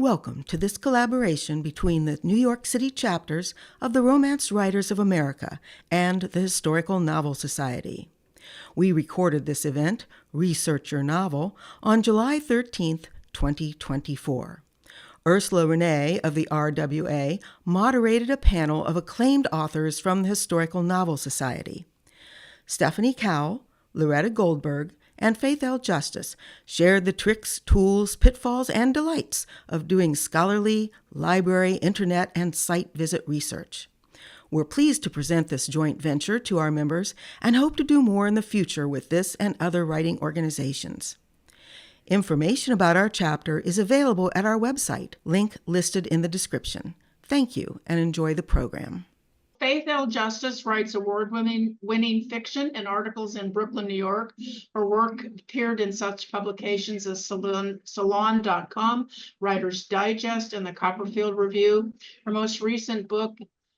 Welcome to this collaboration between the New York City chapters of the Romance Writers of America and the Historical Novel Society. We recorded this event, Research Your Novel, on July 13th, 2024. Ursula Renee of the RWA moderated a panel of acclaimed authors from the Historical Novel Society. Stephanie Cowell, Loretta Goldberg, and Faith L. Justice shared the tricks, tools, pitfalls, and delights of doing scholarly, library, internet, and site visit research. We're pleased to present this joint venture to our members and hope to do more in the future with this and other writing organizations. Information about our chapter is available at our website, link listed in the description. Thank you and enjoy the program. Faith L. Justice writes award-winning fiction and articles in Brooklyn, New York. Her work appeared in such publications as Salon.com, Writer's Digest, and the Copperfield Review. Her most recent book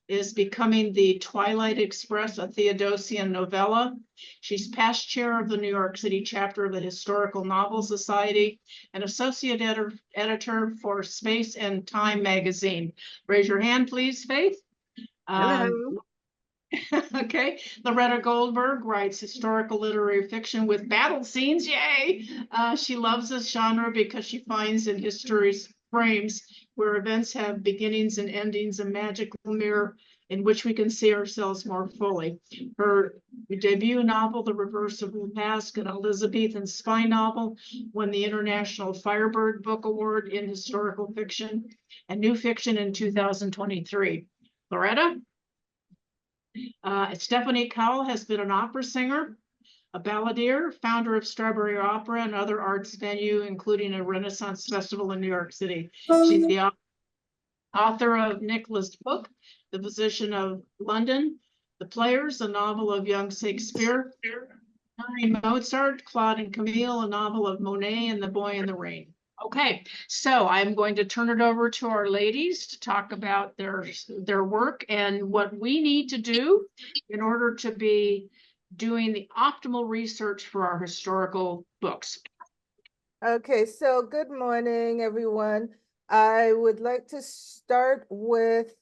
is Becoming the Twilight Express, a Theodosian novella. She's past chair of the New York City chapter of the Historical Novel Society and associate editor for Space and Time magazine. Raise your hand, please, Faith. Okay, Loretta Goldberg writes historical literary fiction with battle scenes. Yay! She loves this genre because she finds in history's frames where events have beginnings and endings, a magical mirror in which we can see ourselves more fully. Her debut novel, The Reverse of the Mask, an Elizabethan spy novel, won the International Firebird Book Award in historical fiction and new fiction in 2023. Loretta? Stephanie Cowell has been an opera singer, a balladeer, founder of Strawberry Opera and other arts venue, including a Renaissance festival in New York City. She's the author of Nicholas' book, The Physician of London, The Players, a novel of young Shakespeare, Henry Mozart, Claude and Camille, a novel of Monet and the Boy in the Rain. Okay, so I'm going to turn it over to our ladies to talk about their work and what we need to do in order to be doing the optimal research for our historical books. Okay, so good morning, everyone. I would like to start with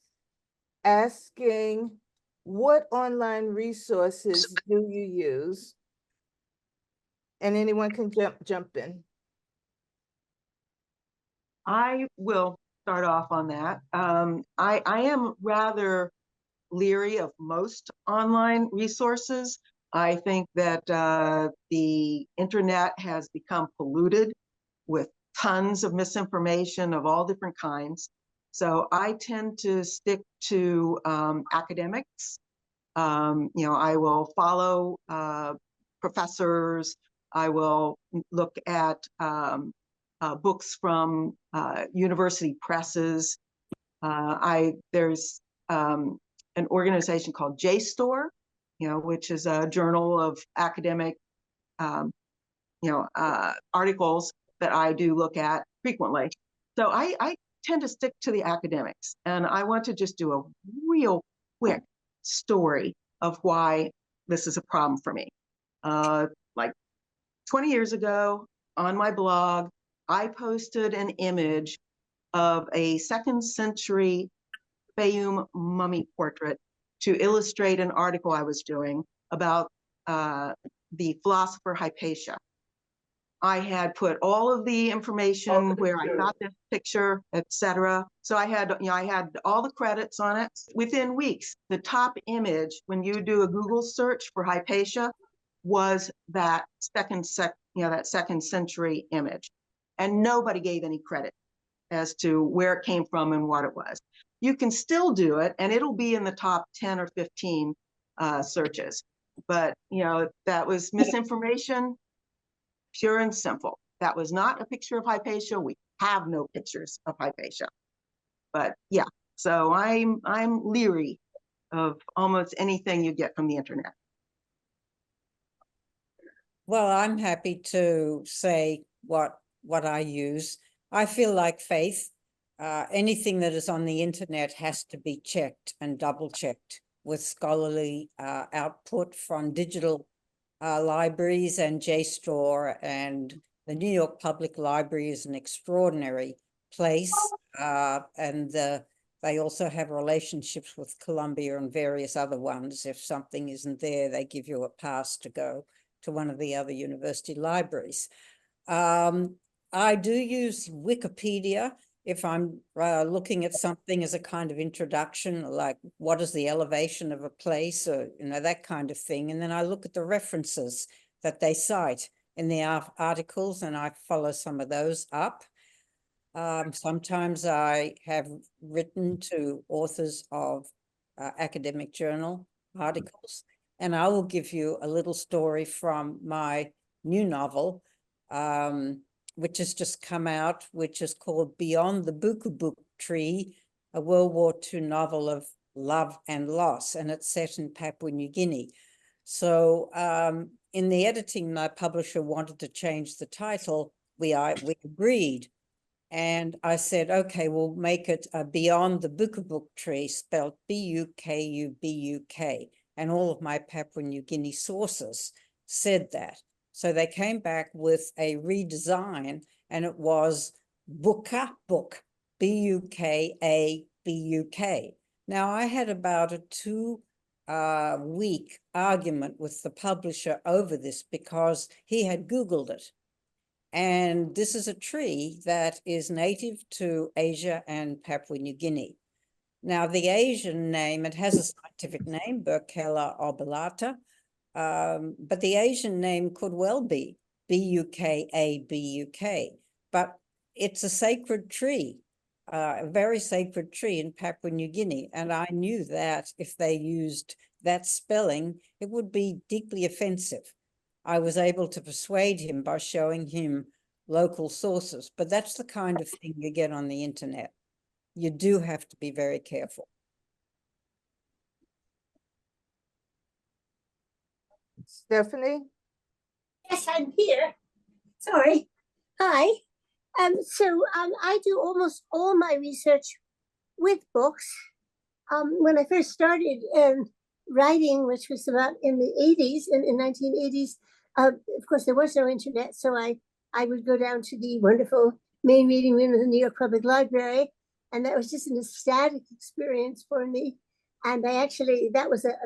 asking, what online resources do you use? And anyone can jump in. I will start off on that. I am rather leery of most online resources. I think that the internet has become polluted with tons of misinformation of all different kinds. So I tend to stick to academics. I will follow professors. I will look at books from university presses. There's an organization called JSTOR, which is a journal of academic, articles that I do look at frequently. So I tend to stick to the academics, and I want to just do a real quick story of why this is a problem for me. Like 20 years ago on my blog, I posted an image of a 2nd century Fayum mummy portrait to illustrate an article I was doing about the philosopher Hypatia. I had put all of the information where I got this picture, etc. So I had all the credits on it. Within weeks, the top image, when you do a Google search for Hypatia, was that second century image. And nobody gave any credit as to where it came from and what it was. You can still do it, and it'll be in the top 10 or 15 searches. But, that was misinformation, pure and simple. That was not a picture of Hypatia. We have no pictures of Hypatia. But yeah, so I'm leery of almost anything you get from the internet. Well, I'm happy to say what I use. I feel like Faith, anything that is on the internet has to be checked and double checked with scholarly output from digital libraries and JSTOR, and the New York Public Library is an extraordinary place, and they also have relationships with Columbia and various other ones. If something isn't there, they give you a pass to go to one of the other university libraries. I do use Wikipedia if I'm looking at something as a kind of introduction, like what is the elevation of a place, or that kind of thing. And then I look at the references that they cite in the articles, and I follow some of those up. Sometimes I have written to authors of academic journal articles, and I will give you a little story from my new novel, which has just come out, which is called Beyond the Book Tree, a World War II novel of love and loss, and it's set in Papua New Guinea. So in the editing, my publisher wanted to change the title. We agreed. And I said, okay, we'll make it Beyond the Book Tree, spelled Bukubuk. And all of my Papua New Guinea sources said that. So they came back with a redesign, and it was Buka Book, Bukabuk. Now, I had about a 2-week argument with the publisher over this because he had Googled it. And this is a tree that is native to Asia and Papua New Guinea. Now, the Asian name, it has a scientific name, Burkella obulata, but the Asian name could well be Bukabuk, but it's a sacred tree, a very sacred tree in Papua New Guinea. And I knew that if they used that spelling, it would be deeply offensive. I was able to persuade him by showing him local sources, but that's the kind of thing you get on the internet. You do have to be very careful. Stephanie? Yes, I'm here. Sorry. Hi. So I do almost all my research with books. When I first started writing, which was about in the 80s, in 1980s, of course, there was no internet, so I would go down to the wonderful main reading room of the New York Public Library, and that was just an ecstatic experience for me. And I actually, that was a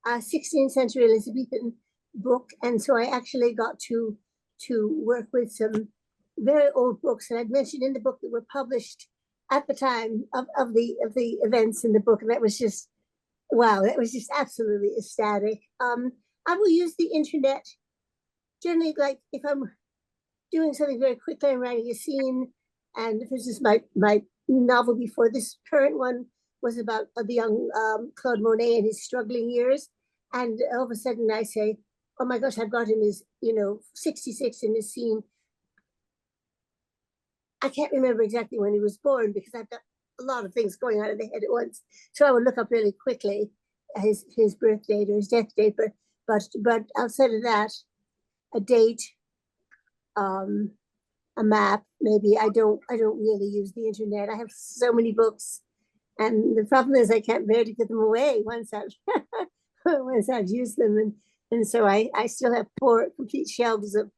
16th century Elizabethan book, and so I actually got to work with some very old books, and I'd mentioned in the book that were published at the time of the events in the book, and that was just, wow, that was just absolutely ecstatic. I will use the internet generally, like if I'm doing something very quickly, I'm writing a scene, and this is my novel before this current one was about the young Claude Monet in his struggling years, and all of a sudden I say, oh my gosh, I've got him as 66 in this scene. I can't remember exactly when he was born because I've got a lot of things going on in the head at once. So I would look up really quickly his birth date or his death date, but outside of that, a date, a map, maybe. I don't really use the internet. I have so many books, and the problem is I can't bear to get them away once I've used them, and so I still have 4 complete shelves of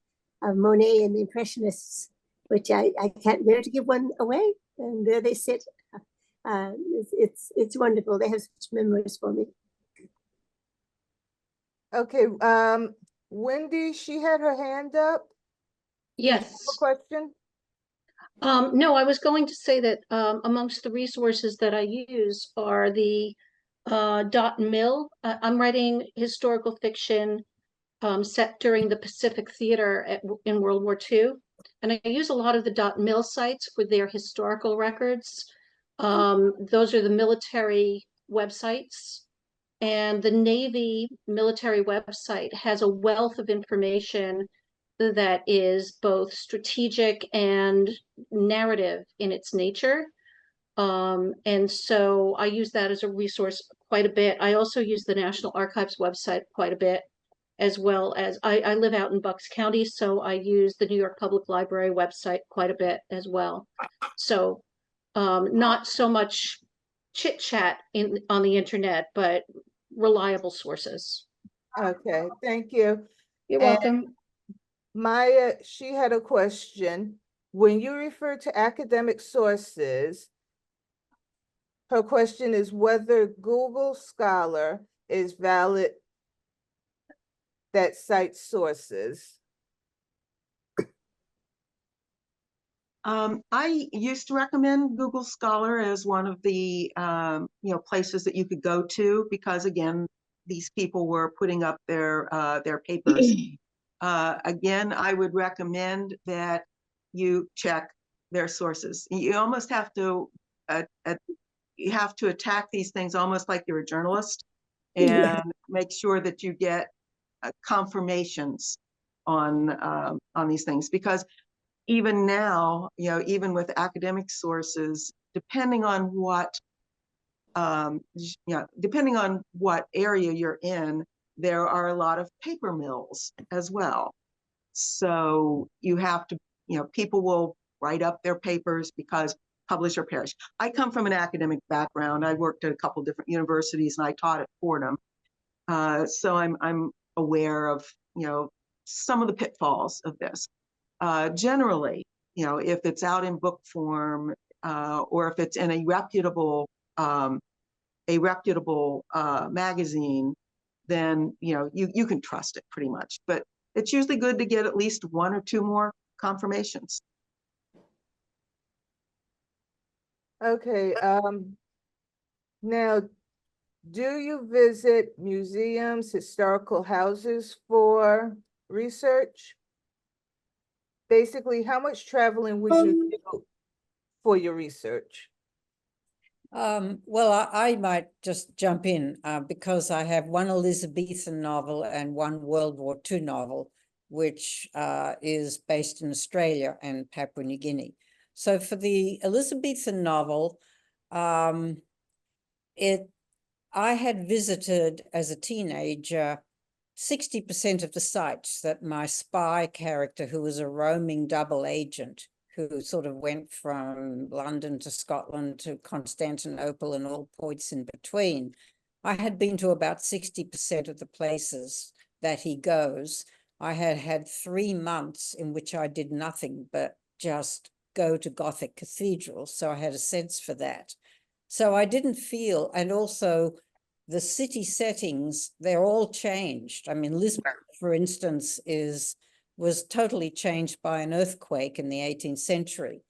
Monet and the Impressionists, which I can't bear to give one away, and there they sit. It's wonderful. They have such memories for me. Okay, Wendy, she had her hand up. Yes. A question? No, I was going to say that amongst the resources that I use are the dot and mill. I'm writing historical fiction set during the Pacific Theater in World War II. And I use a lot of the dot and mill sites for their historical records. Those are the military websites. And the Navy military website has a wealth of information that is both strategic and narrative in its nature. And so I use that as a resource quite a bit. I also use the National Archives website quite a bit, as well as I live out in Bucks County, so I use the New York Public Library website quite a bit as well. So not so much chit chat on the internet, but reliable sources. Okay, thank you. You're And welcome. Maya, she had a question. when you refer to academic sources, her question is whether Google Scholar is valid that cites sources. I used to recommend Google Scholar as one of the places that you could go to, because again, these people were putting up their papers. Again, I would recommend that you check their sources. You almost have to attack these things almost like you're a journalist, and make sure that you get confirmations on these things, because even now, even with academic sources, depending on what area you're in, there are a lot of paper mills as well. So you have to, people will write up their papers because publish or perish. I come from an academic background. I worked at a couple different universities and I taught at Fordham. So I'm aware of, some of the pitfalls of this. Generally, if it's out in book form, or if it's in a reputable magazine, then you can trust it pretty much. But it's usually good to get at least one or two more confirmations. Okay, now, do you visit museums, historical houses for research? Basically, how much traveling would you do for your research? Well, I might just jump in because I have one Elizabethan novel and one World War II novel, which is based in Australia and Papua New Guinea. So for the Elizabethan novel, I had visited as a teenager 60% of the sites that my spy character, who was a roaming double agent, who sort of went from London to Scotland to Constantinople and all points in between. I had been to about 60% of the places that he goes. I had had 3 months in which I did nothing but just go to Gothic cathedrals, so I had a sense for that. So I didn't feel, and also the city settings, they're all changed. I mean, Lisbon, for instance, was totally changed by an earthquake in the 18th century.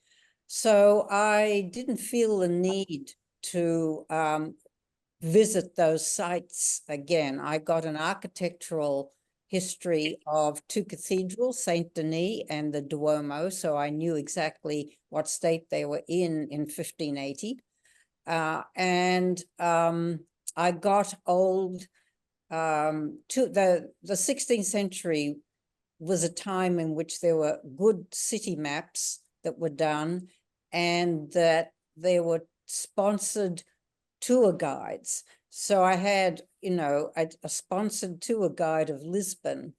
So I didn't feel the need to visit those sites again. I got an architectural history of 2 cathedrals, Saint Denis and the Duomo, so I knew exactly what state they were in 1580. I got old, the 16th century was a time in which there were good city maps that were done, and that there were sponsored tour guides. So I had, a sponsored tour guide of Lisbon,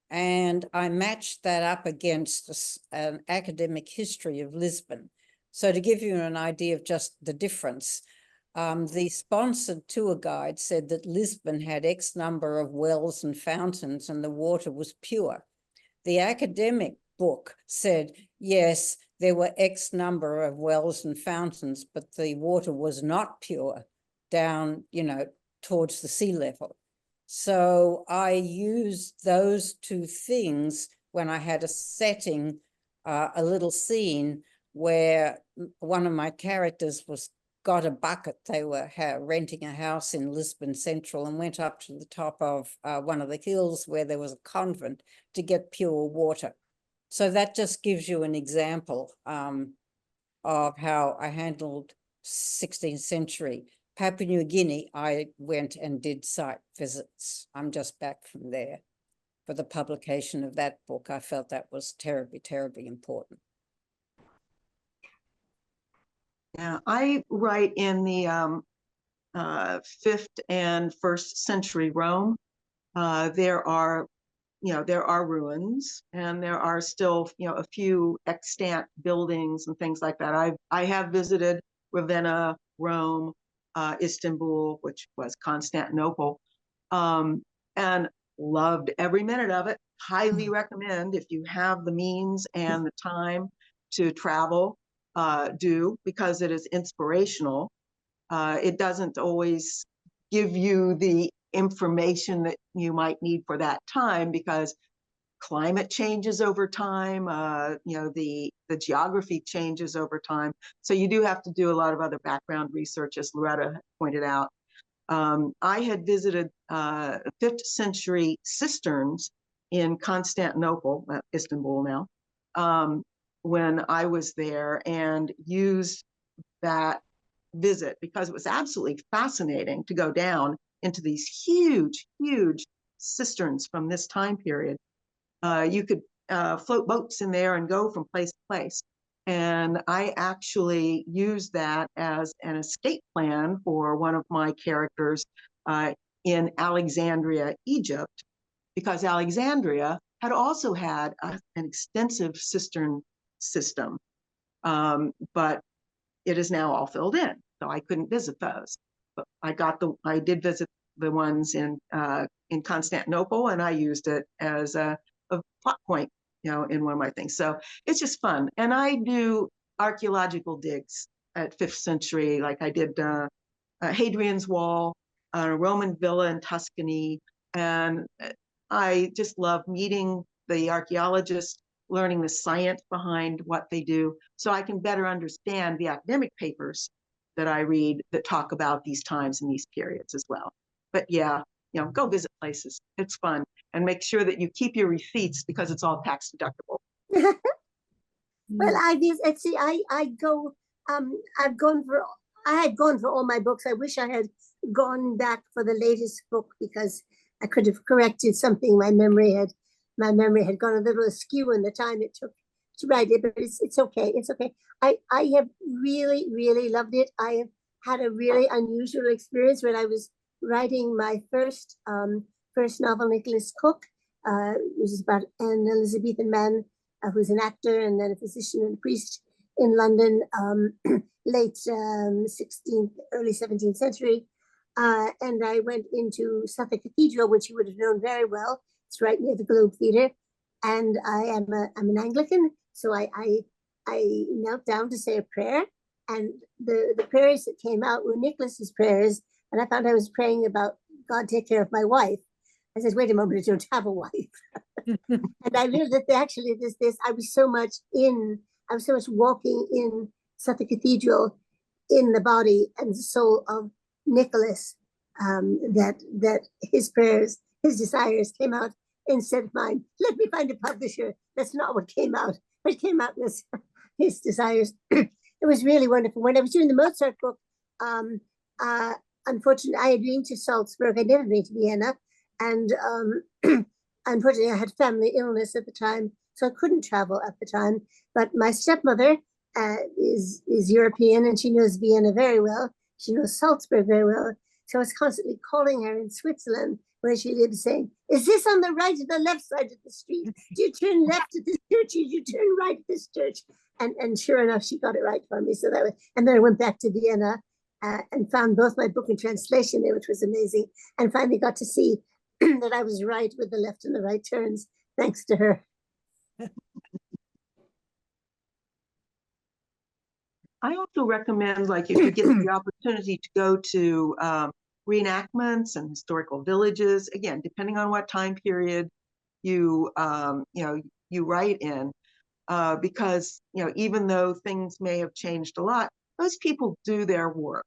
and I matched that up against an academic history of Lisbon. So to give you an idea of just the difference, the sponsored tour guide said that Lisbon had X number of wells and fountains and the water was pure. The academic book said, yes, there were X number of wells and fountains, but the water was not pure down, towards the sea level. So I used those 2 things when I had a setting, a little scene where one of my characters got a bucket. They were renting a house in Lisbon Central and went up to the top of one of the hills where there was a convent to get pure water. So that just gives you an example of how I handled 16th century. Papua New Guinea, I went and did site visits. I'm just back from there for the publication of that book. I felt that was terribly, terribly important. Yeah, I write in the 5th and 1st century Rome. There are ruins, and there are still, a few extant buildings and things like that. I have visited Ravenna, Rome, Istanbul, which was Constantinople, and loved every minute of it. Highly recommend, if you have the means and the time, to travel do, because it is inspirational. It doesn't always give you the information that you might need for that time, because climate changes over time, the geography changes over time. So you do have to do a lot of other background research, as Loretta pointed out. I had visited 5th century cisterns in Constantinople, Istanbul now, when I was there, and used that visit because it was absolutely fascinating to go down into these huge, huge cisterns from this time period. You could float boats in there and go from place to place. And I actually used that as an escape plan for one of my characters in Alexandria, Egypt, because Alexandria had also had an extensive cistern system, but it is now all filled in, so I couldn't visit those. But I did visit the ones in Constantinople, and I used it as a plot point, in one of my things. So it's just fun. And I do archaeological digs at 5th century, like I did Hadrian's Wall, a Roman villa in Tuscany. And I just love meeting the archaeologists, learning the science behind what they do, so I can better understand the academic papers that I read that talk about these times and these periods as well. But yeah, go visit places. It's fun. And make sure that you keep your receipts, because it's all tax deductible. Well, I go, I had gone for all my books. I wish I had gone back for the latest book, because I could have corrected something. My memory had gone a little askew in the time it took to write it, but it's okay. It's okay. I have really, really loved it. I have had a really unusual experience when I was writing my first novel, Nicholas Cook, which is about an Elizabethan man who's an actor and then a physician and a priest in London, late 16th, early 17th century. And I went into Suffolk Cathedral, which you would have known very well. It's right near the Globe Theatre. And I'm an Anglican, so I knelt down to say a prayer. And the prayers that came out were Nicholas's prayers. And I found I was praying about God take care of my wife. I said, wait a moment, I don't have a wife. And I learned that actually I was so much walking in Suffolk Cathedral in the body and the soul of Nicholas, that his prayers, his desires came out instead of mine. Let me find a publisher. That's not what came out. What came out was his desires. It was really wonderful. When I was doing the Mozart book, unfortunately, I had been to Salzburg. I'd never been to Vienna. And unfortunately, I had family illness at the time, so I couldn't travel at the time. But my stepmother is European, and she knows Vienna very well. She knows Salzburg very well. So I was constantly calling her in Switzerland, where she lived, saying, is this on the right or the left side of the street? Do you turn left at this church? Or do you turn right at this church? And sure enough, she got it right for me. So that was, and then I went back to Vienna and found both my book in translation there, which was amazing. And finally got to see that I was right with the left and the right turns, thanks to her. I also recommend, like, if you get the opportunity to go to reenactments and historical villages, again, depending on what time period you write in, because even though things may have changed a lot, those people do their work.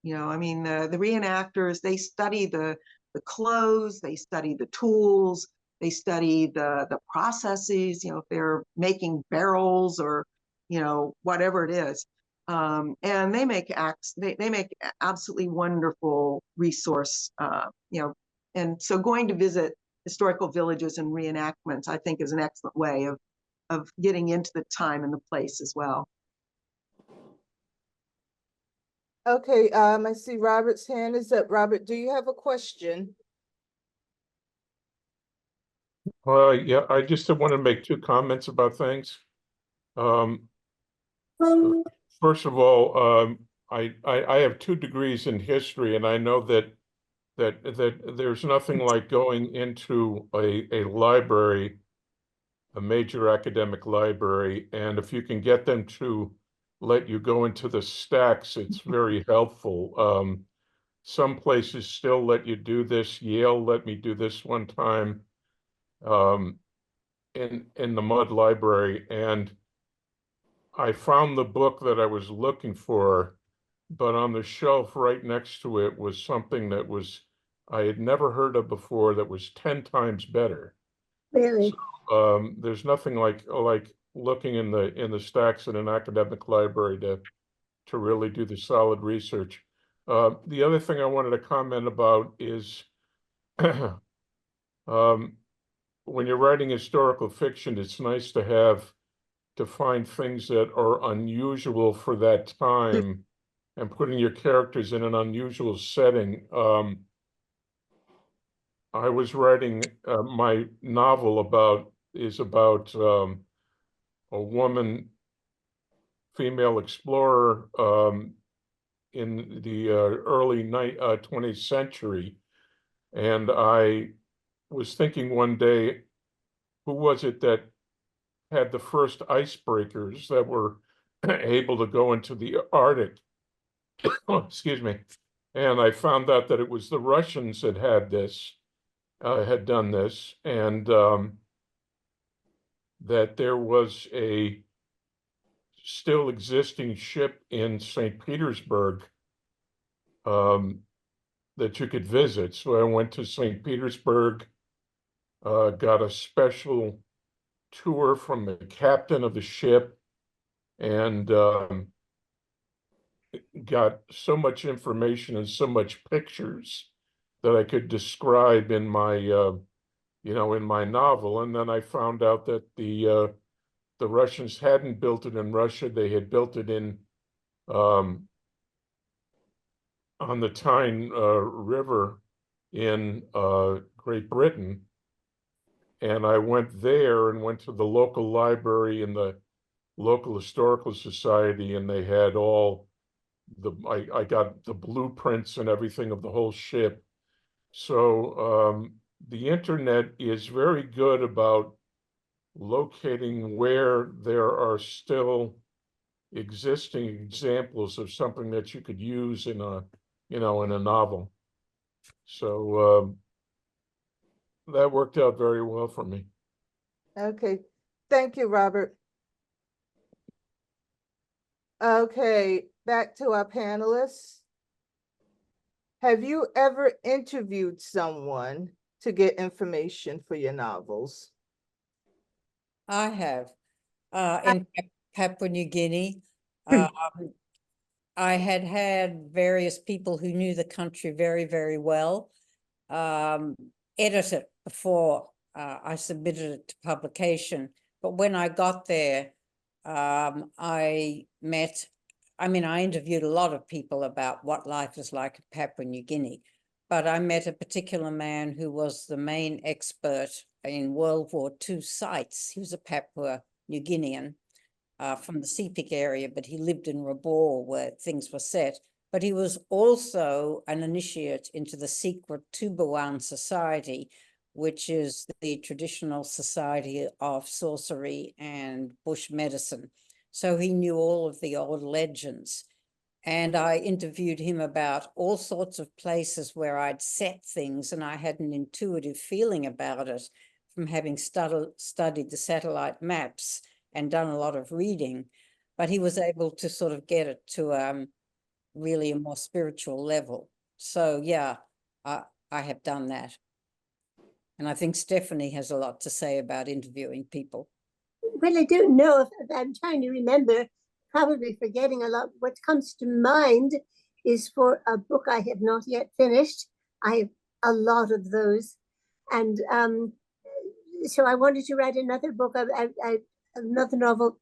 I mean, the reenactors, they study the clothes, they study the tools, they study the processes. If they're making barrels or whatever it is. And they make they make absolutely wonderful resource, and so going to visit historical villages and reenactments, I think, is an excellent way of getting into the time and the place as well. Okay, I see Robert's hand is up. Robert, do you have a question? Yeah, I just want to make two comments about things. First of all, I have 2 degrees in history, and I know that there's nothing like going into a library a major academic library, and if you can get them to let you go into the stacks, it's very helpful. Some places still let you do this. Yale let me do this one time in the Mudd Library, and I found the book that I was looking for, but on the shelf right next to it was something that I had never heard of before that was 10 times better. Really? There's nothing like looking in the stacks in an academic library to really do the solid research. The other thing I wanted to comment about is when you're writing historical fiction, it's nice to find things that are unusual for that time and putting your characters in an unusual setting. I was writing my novel about a woman, female explorer in the early 20th century. And I was thinking one day, who was it that had the first icebreakers that were able to go into the Arctic? Excuse me. And I found out that it was the Russians that had done this, and that there was a still existing ship in St. Petersburg that you could visit. So I went to St. Petersburg, got a special tour from the captain of the ship, and got so much information and so much pictures that I could describe in my in my novel. And then I found out that the Russians hadn't built it in Russia; they had built it in on the Tyne River in Great Britain. And I went there and went to the local library and the local historical society, and they had all I got the blueprints and everything of the whole ship. So the internet is very good about locating where there are still existing examples of something that you could use in a novel. So that worked out very well for me. Okay, thank you, Robert. Okay, back to our panelists. Have you ever interviewed someone to get information for your novels? I have. In Papua New Guinea, I had various people who knew the country very, very well edit it before I submitted it to publication. But when I got there, I interviewed a lot of people about what life is like in Papua New Guinea, but I met a particular man who was the main expert in World War II sites. He was a Papua New Guinean from the Sepik area, but he lived in Rabor where things were set. But he was also an initiate into the secret Tubuan Society, which is the traditional society of sorcery and bush medicine. So he knew all of the old legends. And I interviewed him about all sorts of places where I'd set things, and I had an intuitive feeling about it from having studied the satellite maps and done a lot of reading. But he was able to sort of get it to really a more spiritual level. So yeah, I have done that. And I think Stephanie has a lot to say about interviewing people. Well, I don't know if I'm trying to remember, probably forgetting a lot. What comes to mind is for a book I have not yet finished. I have a lot of those. And so I wanted to write another book, another novel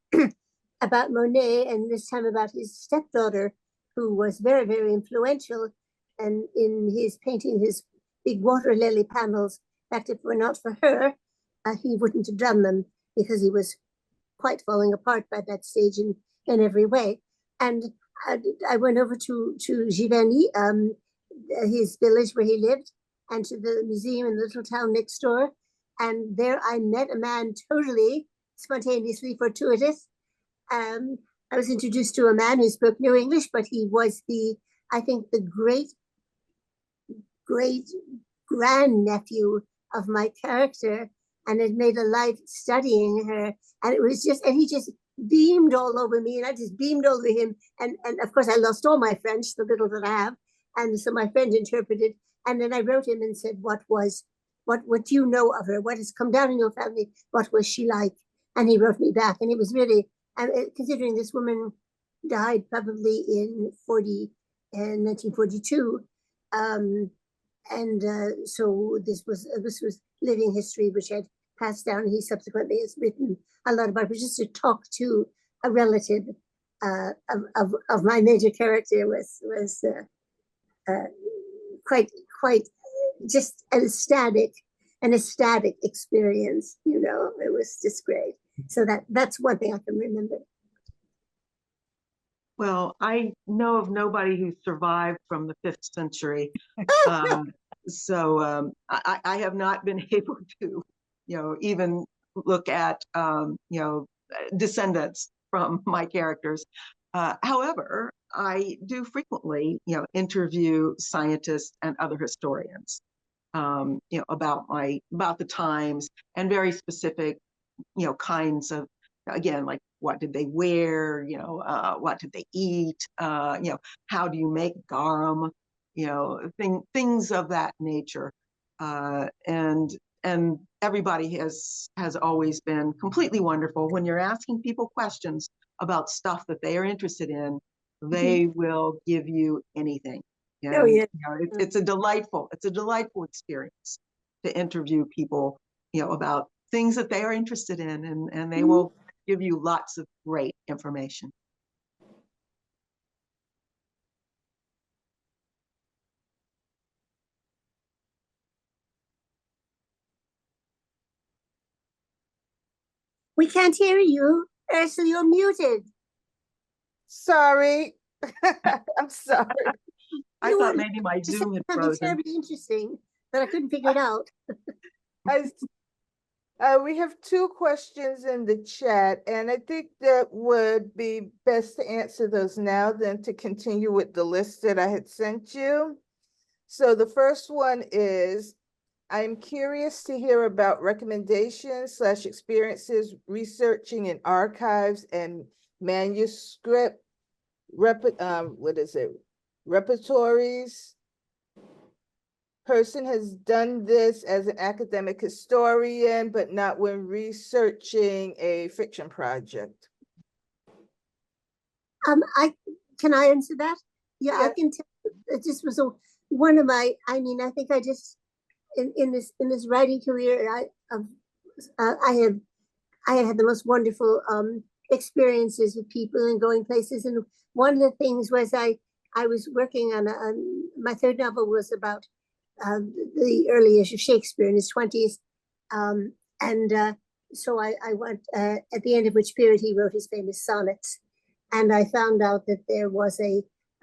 about Monet, and this time about his stepdaughter, who was very, very influential. And in his painting his big water lily panels, in fact, if it were not for her, he wouldn't have done them because he was quite falling apart by that stage in every way. And I went over to Giverny, his village where he lived, and to the museum in the little town next door. And there I met a man totally spontaneously fortuitous. I was introduced to a man who spoke no English, but he was I think the great grandnephew of my character, and had made a life studying her. And it was just, and he just beamed all over me, and I just beamed over him. And of course I lost all my French, the little that I have. And so my friend interpreted, and then I wrote him and said, what do you know of her? What has come down in your family? What was she like? And he wrote me back, and it was really, considering this woman died probably in 1942. So this was living history, which had passed down. He subsequently has written a lot about it. But just to talk to a relative of my major character was quite just an ecstatic experience. It was just great. So that's one thing I can remember. Well, I know of nobody who survived from the 5th century. So I have not been able to, even look at, descendants from my characters. However, I do frequently, interview scientists and other historians, about the times, and very specific, kinds of, again, like, what did they wear? What did they eat? How do you make garum? Things of that nature. And everybody has always been completely wonderful. When you're asking people questions about stuff that they are interested in, they will give you anything. Oh, yeah. It's a delightful experience to interview people, about things that they are interested in, and they will give you lots of great information. We can't hear you, Ursula. You're muted. Sorry. I'm sorry. I thought maybe my Zoom had Something frozen. terribly interesting, but I couldn't figure it out. We have 2 questions in the chat, and I think that would be best to answer those now than to continue with the list that I had sent you. So the first one is, I'm curious to hear about recommendations / experiences researching in archives and manuscript repertories. Person has done this as an academic historian, but not when researching a fiction project. Can I answer that? Yeah, I can tell. It just was one of my. I think I just in this writing career, I had the most wonderful experiences with people and going places. And one of the things was I was working on my 3rd novel was about the early years of Shakespeare in his 20s. So I went, at the end of which period he wrote his famous sonnets. And I found out that there was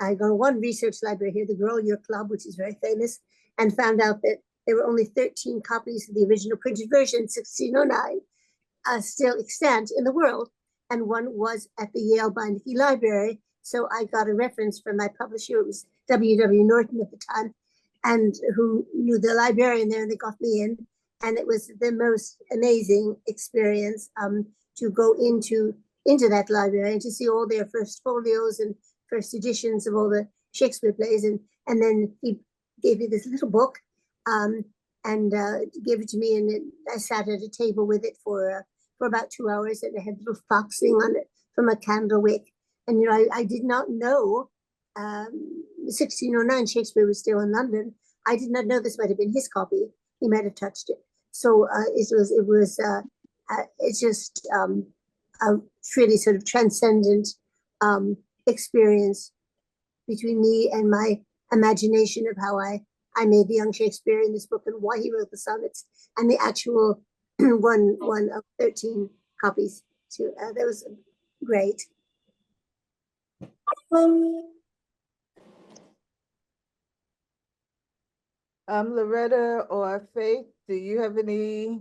I go to one research library here, the Grolier Club, which is very famous, and found out that there were only 13 copies of the original printed version, 1609, still extant in the world. And one was at the Yale Beinecke Library. So I got a reference from my publisher. It was W.W. Norton at the time, and who knew the librarian there, and they got me in. And it was the most amazing experience to go into that library and to see all their first folios and first editions of all the Shakespeare plays. And then he gave me this little book and gave it to me, and I sat at a table with it for about 2 hours, and I had little foxing on it from a candle wick. And I did not know 1609 Shakespeare was still in London. I did not know this might have been his copy. He might have touched it. So it's just a really sort of transcendent experience between me and my imagination of how I made the young Shakespeare in this book and why he wrote the sonnets, and the actual one of 13 copies too. That was great. Loretta or Faith, do you have any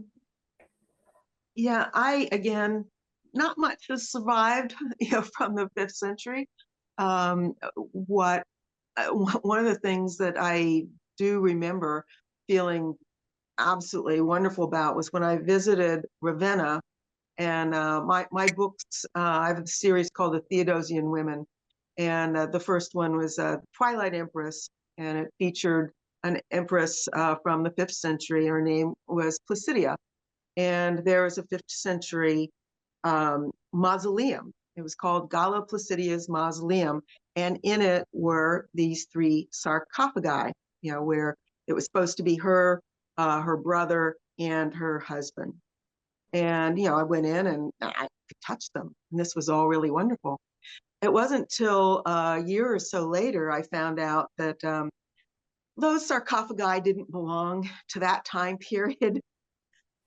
Yeah, again, not much has survived, from the 5th century. One of the things that I do remember feeling absolutely wonderful about was when I visited Ravenna, and my books, I have a series called The Theodosian Women, and the first one was Twilight Empress, and it featured an empress from the 5th century. Her name was Placidia, and there was a 5th century mausoleum. It was called Galla Placidia's Mausoleum, and in it were these 3 sarcophagi, where it was supposed to be her, her brother, and her husband. And I went in and I could touch them, and this was all really wonderful. It wasn't till a year or so later I found out that those sarcophagi didn't belong to that time period.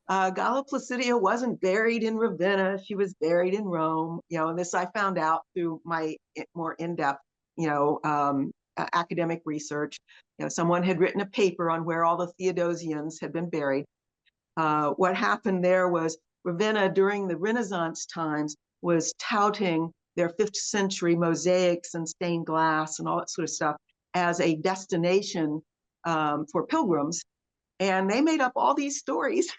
Galla Placidia wasn't buried in Ravenna. She was buried in Rome, and this I found out through my more in-depth, academic research. Someone had written a paper on where all the Theodosians had been buried. What happened there was Ravenna during the Renaissance times was touting their 5th century mosaics and stained glass and all that sort of stuff as a destination for pilgrims. And they made up all these stories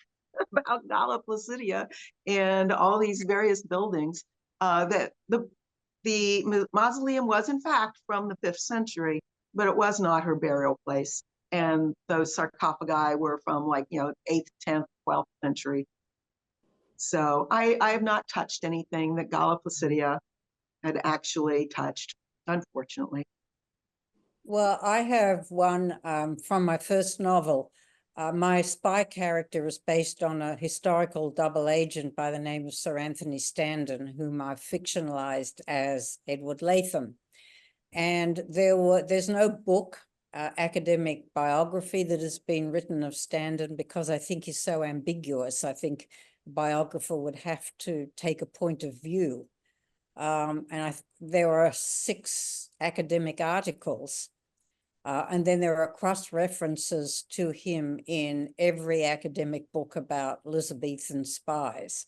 about Galla Placidia and all these various buildings. That the mausoleum was in fact from the 5th century, but it was not her burial place. And those sarcophagi were from 8th, 10th, 12th century. So I have not touched anything that Galla Placidia had actually touched, unfortunately. Well, I have one from my first novel. My spy character is based on a historical double agent by the name of Sir Anthony Standen, whom I've fictionalized as Edward Latham. And there's no book, academic biography that has been written of Standen because I think he's so ambiguous. I think a biographer would have to take a point of view. There are 6 academic articles, and then there are cross-references to him in every academic book about Elizabethan spies.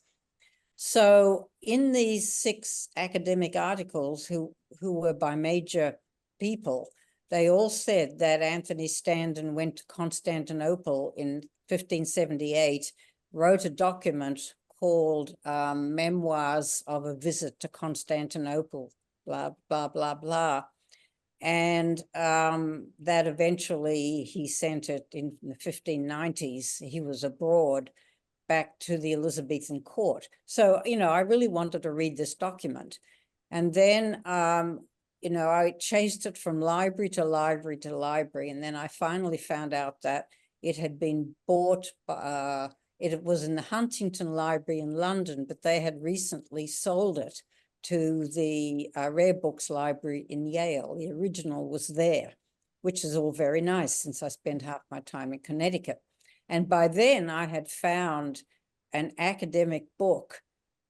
So in these 6 academic articles who were by major people, they all said that Anthony Standen went to Constantinople in 1578, wrote a document called Memoirs of a Visit to Constantinople, blah, blah, blah, blah. And that eventually he sent it in the 1590s. He was abroad back to the Elizabethan court. So, I really wanted to read this document. And then, I chased it from library to library to library. And then I finally found out that it had been bought, it was in the Huntington Library in London, but they had recently sold it to the Rare Books Library in Yale. The original was there, which is all very nice since I spent half my time in Connecticut. And by then I had found an academic book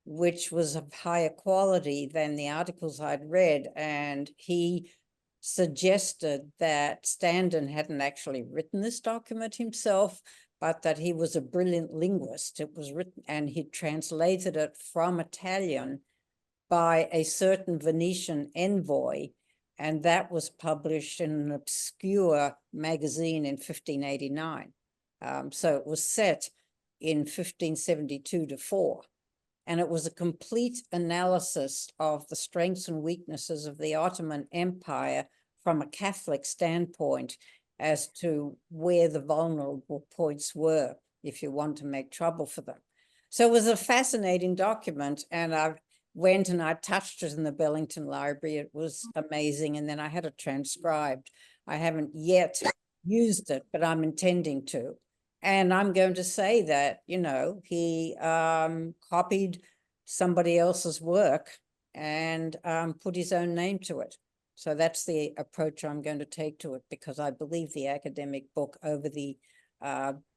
which was of higher quality than the articles I'd read. And he suggested that Standen hadn't actually written this document himself, but that he was a brilliant linguist. It was written, and he translated it from Italian by a certain Venetian envoy, and that was published in an obscure magazine in 1589. So it was set in 1572 to 4. And it was a complete analysis of the strengths and weaknesses of the Ottoman Empire from a Catholic standpoint as to where the vulnerable points were, if you want to make trouble for them. So it was a fascinating document, and I went and I touched it in the Bellington Library. It was amazing. And then I had it transcribed. I haven't yet used it, but I'm intending to. And I'm going to say that, he copied somebody else's work and put his own name to it. So that's the approach I'm going to take to it, because I believe the academic book over the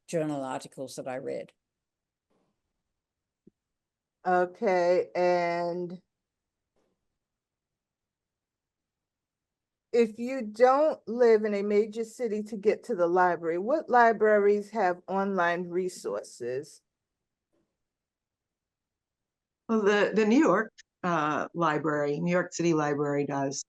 journal articles that I read. Okay, and if you don't live in a major city to get to the library, what libraries have online resources? Well, the New York library, New York City Library does.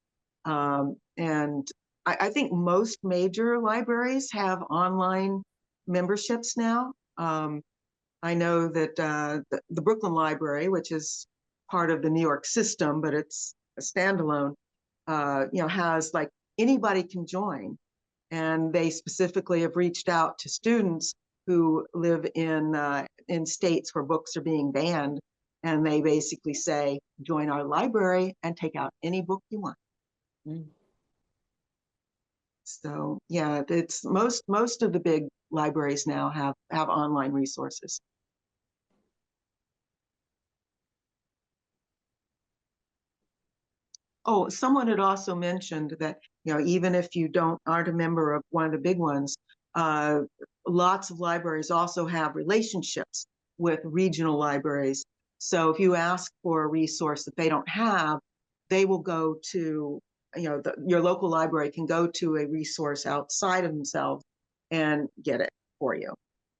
And I think most major libraries have online memberships now. I know that the Brooklyn Library, which is part of the New York system, but it's a standalone, has like anybody can join. And they specifically have reached out to students who live in states where books are being banned. And they basically say, join our library and take out any book you want. Mm. So yeah, it's most of the big libraries now have online resources. Oh, someone had also mentioned that, even if you aren't a member of one of the big ones, lots of libraries also have relationships with regional libraries. So if you ask for a resource that they don't have, they will go to, your local library can go to a resource outside of themselves and get it for you.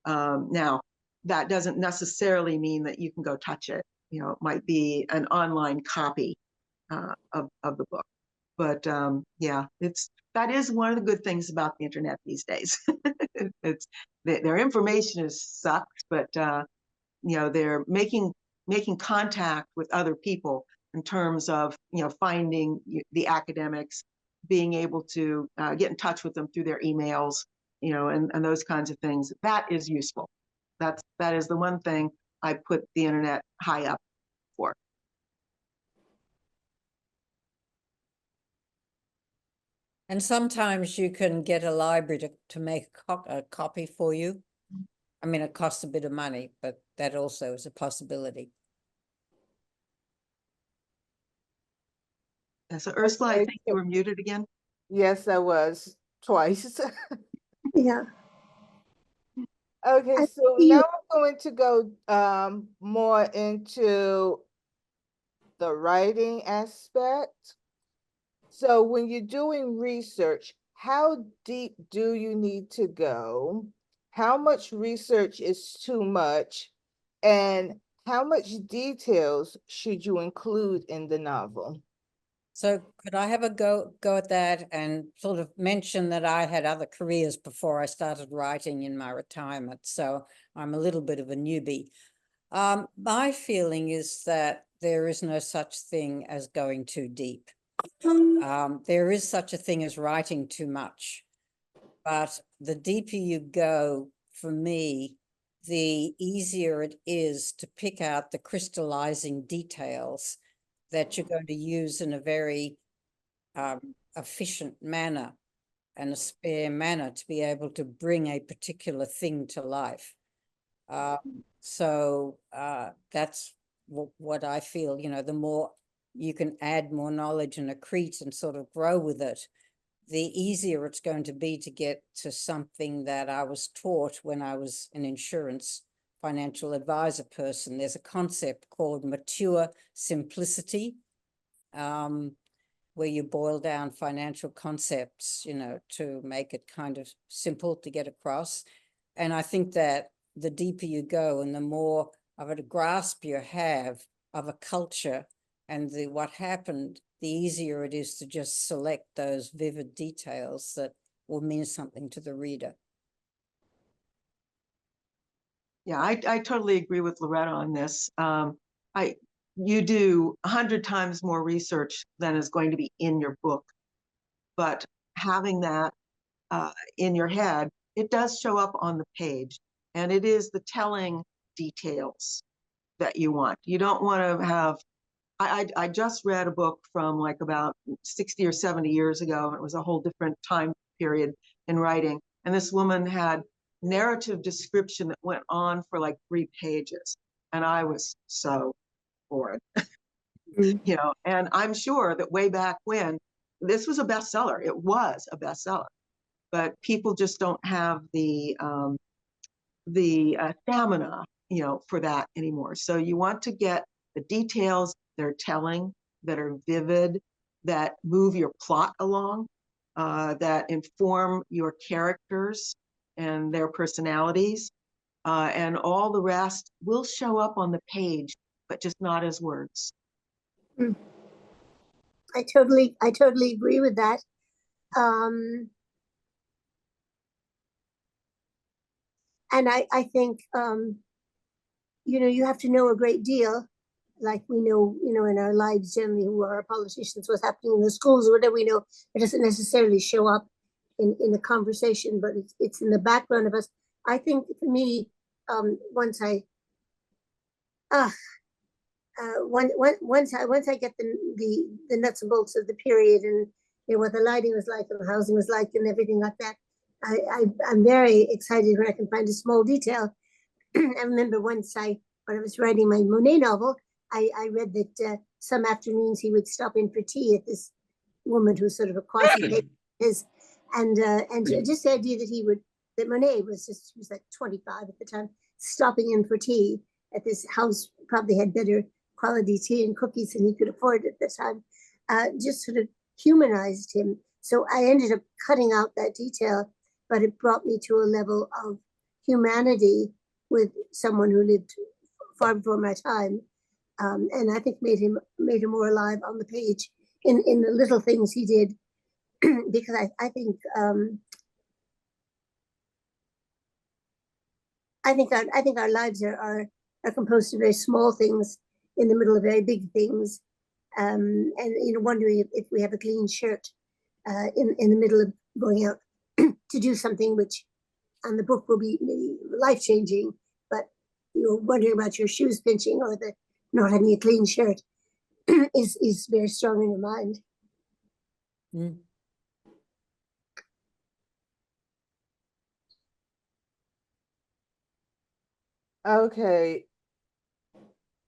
Now, that doesn't necessarily mean that you can go touch it. It might be an online copy of the book. But yeah, that is one of the good things about the internet these days. Their information is sucked, but they're making contact with other people in terms of finding the academics, being able to get in touch with them through their emails, and those kinds of things. That is useful. That is the one thing I put the internet high up for. And sometimes you can get a library to make a copy for you. I mean, it costs a bit of money, but that also is a possibility. Yeah, so Ursula, I Okay, think you were muted again. Yes, I was twice. Yeah. Okay, I so see now you. I'm going to go more into the writing aspect. So when you're doing research, how deep do you need to go? How much research is too much? And how much details should you include in the novel? So could I have a go at that and sort of mention that I had other careers before I started writing in my retirement. So I'm a little bit of a newbie. My feeling is that there is no such thing as going too deep. There is such a thing as writing too much, but the deeper you go, for me, the easier it is to pick out the crystallizing details that you're going to use in a very efficient manner and a spare manner to be able to bring a particular thing to life. So that's what I feel, the more you can add more knowledge and accrete and sort of grow with it, the easier it's going to be to get to something that I was taught when I was an insurance financial advisor person. There's a concept called mature simplicity, where you boil down financial concepts, to make it kind of simple to get across. And I think that the deeper you go and the more of a grasp you have of a culture and what happened, the easier it is to just select those vivid details that will mean something to the reader. Yeah, I totally agree with Loretta on this. You do 100 times more research than is going to be in your book, but having that in your head, it does show up on the page, and it is the telling details that you want. You don't want to have. I just read a book from like about 60 or 70 years ago. It was a whole different time period in writing, and this woman had narrative description that went on for like 3 pages, and I was so bored. And I'm sure that way back when, this was a bestseller. It was a bestseller, but people just don't have the stamina, for that anymore. So you want to get the details that are telling, that are vivid, that move your plot along, that inform your characters and their personalities, and all the rest will show up on the page but just not as words. I totally agree with that. And I think, you know, you have to know a great deal, like we know, you know, in our lives generally, who are politicians, what's happening in the schools, or whatever we know. It doesn't necessarily show up in the conversation, but it's in the background of us. I think for me, once I get the nuts and bolts of the period, and you know what the lighting was like and the housing was like and everything like that, I'm very excited when I can find a small detail. I remember once when I was writing my Monet novel, I read that some afternoons he would stop in for tea at this woman who's sort of a quasi his, and just the idea that Monet she was like 25 at the time, stopping in for tea at this house, probably had better quality tea and cookies than he could afford at the time, just sort of humanized him. So I ended up cutting out that detail, but it brought me to a level of humanity with someone who lived far before my time, and I think made him more alive on the page in the little things he did, because I think our lives are composed of very small things in the middle of very big things, and you know, wondering if we have a clean shirt in the middle of going out to do something which on the book will be life-changing, but you're wondering about your shoes pinching or the not having a clean shirt is very strong in your mind. Mm. Okay.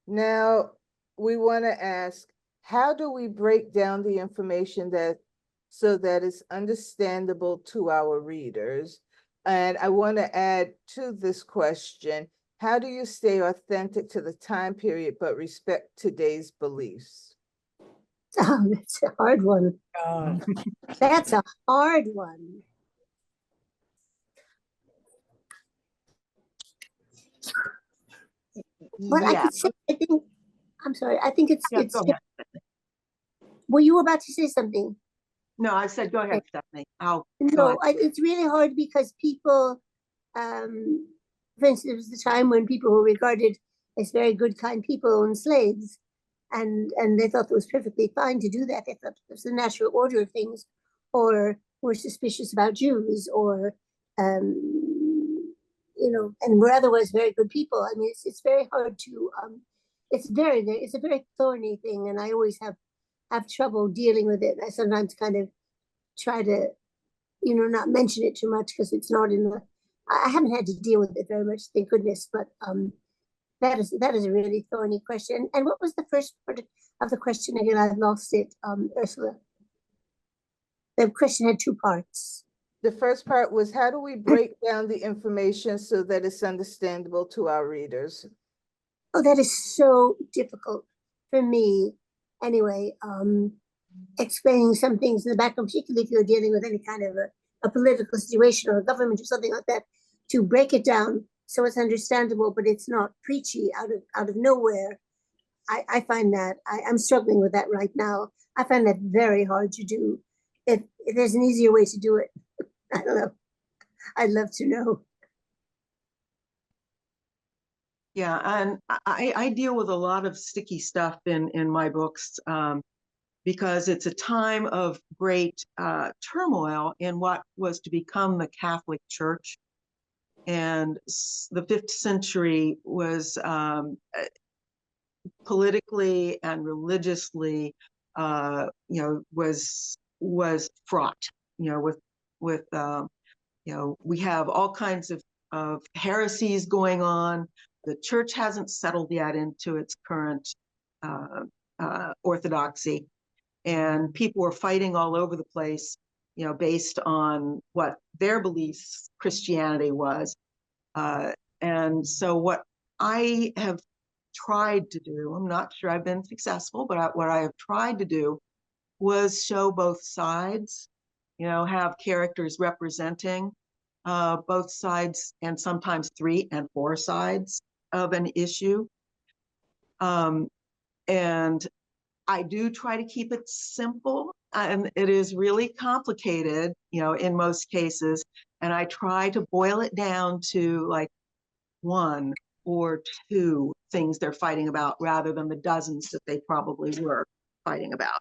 Now we want to ask, how do we break down the information so that it's understandable to our readers? And I want to add to this question, how do you stay authentic to the time period but respect today's beliefs? Oh, that's a hard one. God. That's a hard one. Well, I could say, I'm sorry, I think it's, Go ahead. were you about to say something? No, I said, go ahead, Stephanie. No, it's really hard because people, for instance, there was the time when people were regarded as very good, kind people owned slaves, and they thought it was perfectly fine to do that. They thought it was the natural order of things, or were suspicious about Jews, or you know, and were otherwise very good people. I mean, it's very hard to it's a very thorny thing, and I always have trouble dealing with it. I sometimes kind of try to, you know, not mention it too much because it's not in the. I haven't had to deal with it very much, thank goodness. But that is a really thorny question. And what was the first part of the question again? I've lost it, Ursula. The question had two parts. The first part was, how do we break down the information so that it's understandable to our readers? Oh, that is so difficult for me. Anyway, explaining some things in the background, particularly if you're dealing with any kind of a political situation or a government or something like that, to break it down so it's understandable, but it's not preachy out of nowhere. I find that I'm struggling with that right now. I find that very hard to do. If there's an easier way to do it, I don't know. I'd love to know. Yeah, and I deal with a lot of sticky stuff in my books because it's a time of great turmoil in what was to become the Catholic Church. And the 5th century was politically and religiously, you know, was fraught, you know, with you know, we have all kinds of heresies going on. The church hasn't settled yet into its current orthodoxy, and people were fighting all over the place, you know, based on what their beliefs Christianity was. And so what I have tried to do, I'm not sure I've been successful, but what I have tried to do was show both sides, you know, have characters representing both sides, and sometimes 3 and 4 sides of an issue. And I do try to keep it simple, and it is really complicated, in most cases. And I try to boil it down to like one or two things they're fighting about rather than the dozens that they probably were fighting about.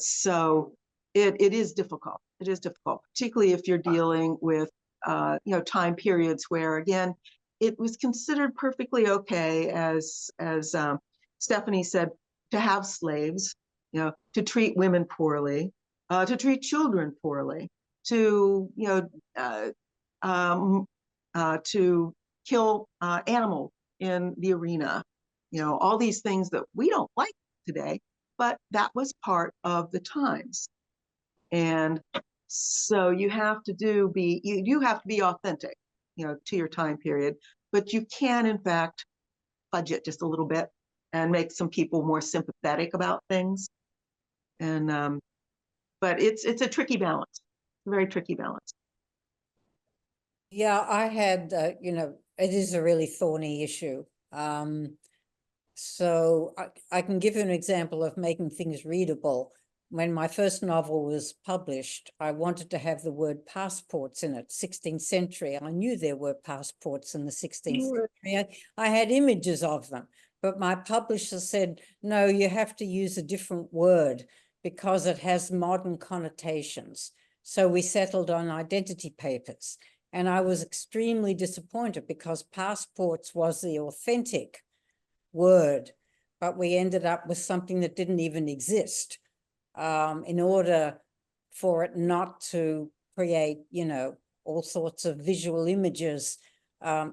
So it is difficult. It is difficult, particularly if you're dealing with, time periods where, again, it was considered perfectly okay, as Stephanie said, to have slaves, to treat women poorly, to treat children poorly, to, to kill animals in the arena, all these things that we don't like today, but that was part of the times. And so you have to you have to be authentic, to your time period, but you can in fact budget just a little bit and make some people more sympathetic about things. And but it's a tricky balance, a very tricky balance. Yeah, I had, it is a really thorny issue. So I can give you an example of making things readable. When my first novel was published, I wanted to have the word passports in it, 16th century. I knew there were passports in the 16th century. I had images of them, but my publisher said, no, you have to use a different word because it has modern connotations. So we settled on identity papers. And I was extremely disappointed because passports was the authentic word, but we ended up with something that didn't even exist. In order for it not to create, all sorts of visual images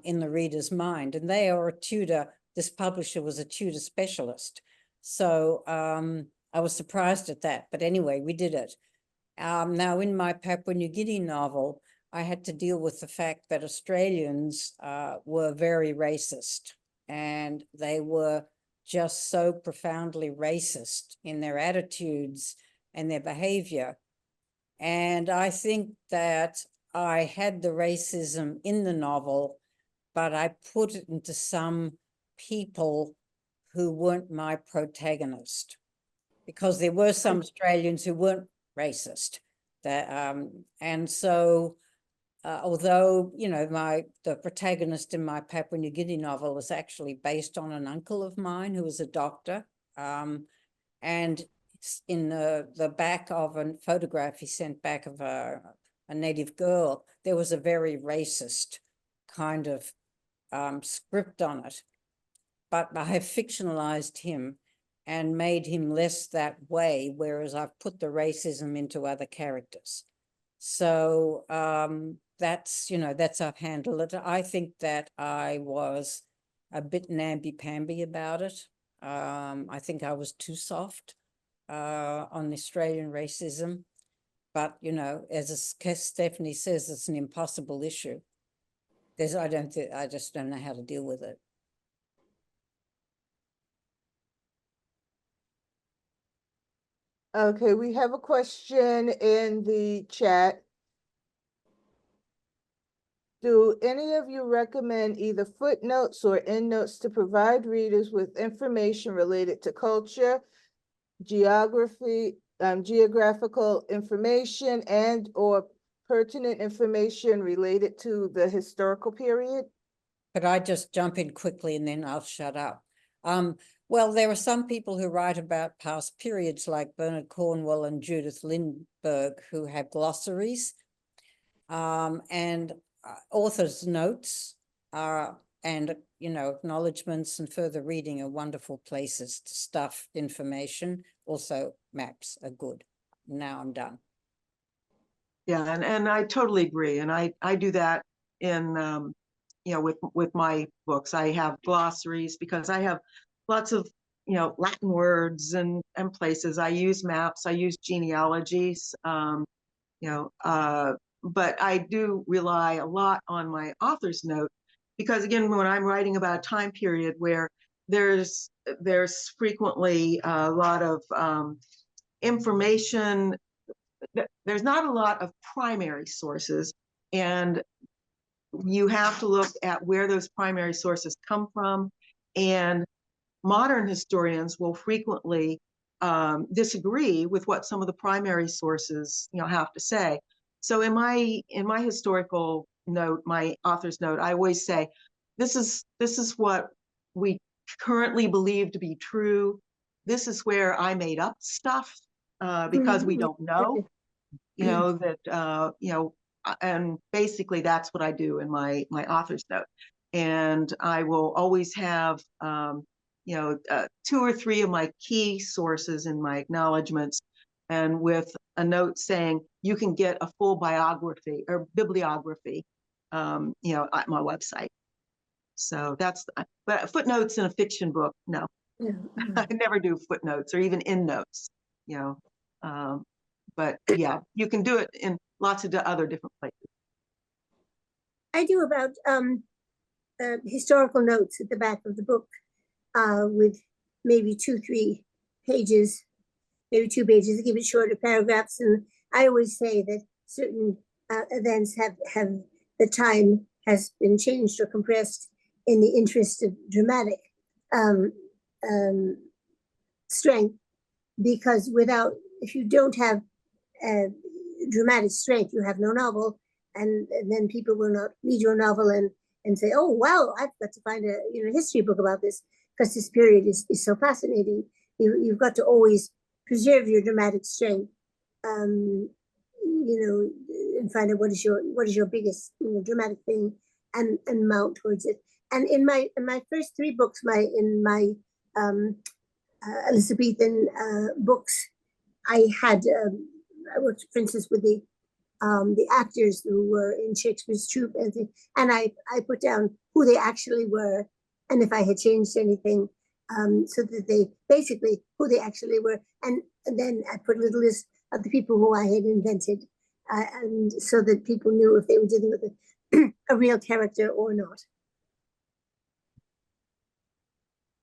in the reader's mind. And they are a tutor, this publisher was a tutor specialist. So I was surprised at that, but anyway, we did it. Now in my Papua New Guinea novel, I had to deal with the fact that Australians were very racist, and they were just so profoundly racist in their attitudes and their behavior. And I think that I had the racism in the novel, but I put it into some people who weren't my protagonist, because there were some Australians who weren't racist. And so although, the protagonist in my Papua New Guinea novel is actually based on an uncle of mine who was a doctor. And in the back of a photograph he sent back of a native girl, there was a very racist kind of script on it. But I have fictionalized him and made him less that way, whereas I've put the racism into other characters. So that's I've handled it. I think that I was a bit namby-pamby about it. I think I was too soft on Australian racism. But, as Stephanie says, it's an impossible issue. I just don't know how to deal with it. Okay, we have a question in the chat. Do any of you recommend either footnotes or endnotes to provide readers with information related to culture, geography, geographical information, and or pertinent information related to the historical period? Could I just jump in quickly and then I'll shut up? Well, there are some people who write about past periods like Bernard Cornwell and Judith Lindbergh who have glossaries, and authors' notes and acknowledgements and further reading are wonderful places to stuff information. Also, maps are good. Now I'm done. Yeah, and I totally agree, and I do that in with my books. I have glossaries because I have lots of Latin words and places. I use maps. I use genealogies. But I do rely a lot on my author's note, because again, when I'm writing about a time period where there's frequently a lot of information, there's not a lot of primary sources, and you have to look at where those primary sources come from and modern historians will frequently disagree with what some of the primary sources, have to say. So in my historical note, my author's note, I always say, this is what we currently believe to be true. This is where I made up stuff because we don't know, and basically that's what I do in my author's note. And I will always have, 2 or 3 of my key sources in my acknowledgments, and with a note saying you can get a full biography or bibliography, at my website. So but footnotes in a fiction book, no. Yeah. I never do footnotes or even endnotes, but yeah, you can do it in lots of other different places. I do about historical notes at the back of the book with maybe 2-3 pages, maybe 2 pages to keep it shorter paragraphs. And I always say that certain events have the time has been changed or compressed in the interest of dramatic strength, because if you don't have dramatic strength, you have no novel, and then people will not read your novel and say, oh wow, I've got to find a history book about this, because this period is so fascinating. You've got to always preserve your dramatic strength, and find out what is your biggest dramatic thing, and mount towards it. And in my first 3 books, in my Elizabethan books, I worked, for instance, with the actors who were in Shakespeare's troupe, and I put down who they actually were, and if I had changed anything, so that they basically who they actually were, and then I put a little list of the people who I had invented, and so that people knew if they were dealing with a real character or not.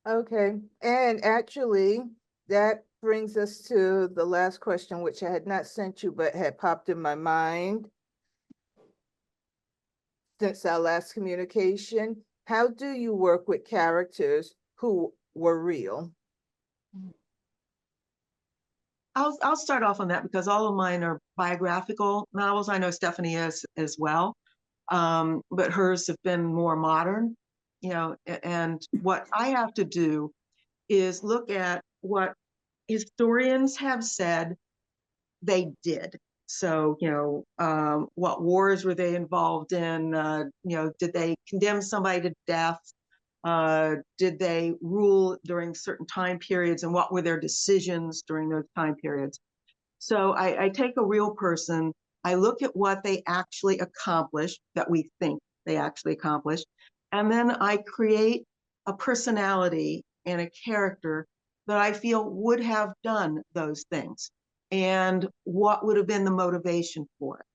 Okay, and actually, that brings us to the last question, which I had not sent you, but had popped in my mind since our last communication. How do you work with characters who were real? I'll start off on that because all of mine are biographical novels. I know Stephanie is as well, but hers have been more modern, and what I have to do is look at what historians have said they did. So, what wars were they involved in? Did they condemn somebody to death? Did they rule during certain time periods, and what were their decisions during those time periods? So I take a real person, I look at what they actually accomplished, that we think they actually accomplished, and then I create a personality and a character that I feel would have done those things, and what would have been the motivation for it.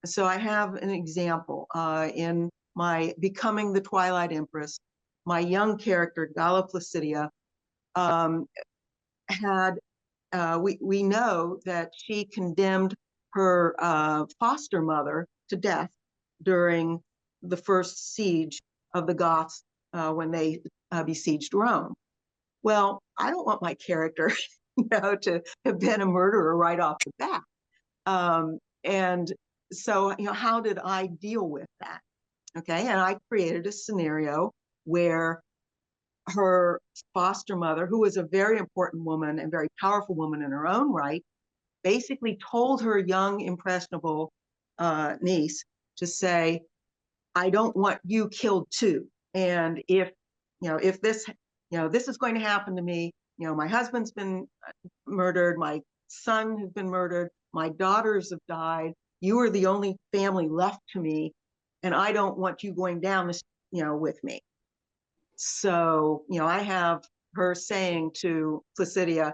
So I have an example in my Becoming the Twilight Empress. My young character, Galla Placidia, we know that she condemned her foster mother to death during the first siege of the Goths when they besieged Rome. Well, I don't want my character, to have been a murderer right off the bat. And so, how did I deal with that? Okay, and I created a scenario where her foster mother, who was a very important woman and very powerful woman in her own right, basically told her young, impressionable niece to say, I don't want you killed too. And if this is going to happen to me, my husband's been murdered, my son has been murdered, my daughters have died, you are the only family left to me, and I don't want you going down this, with me. So, I have her saying to Placidia,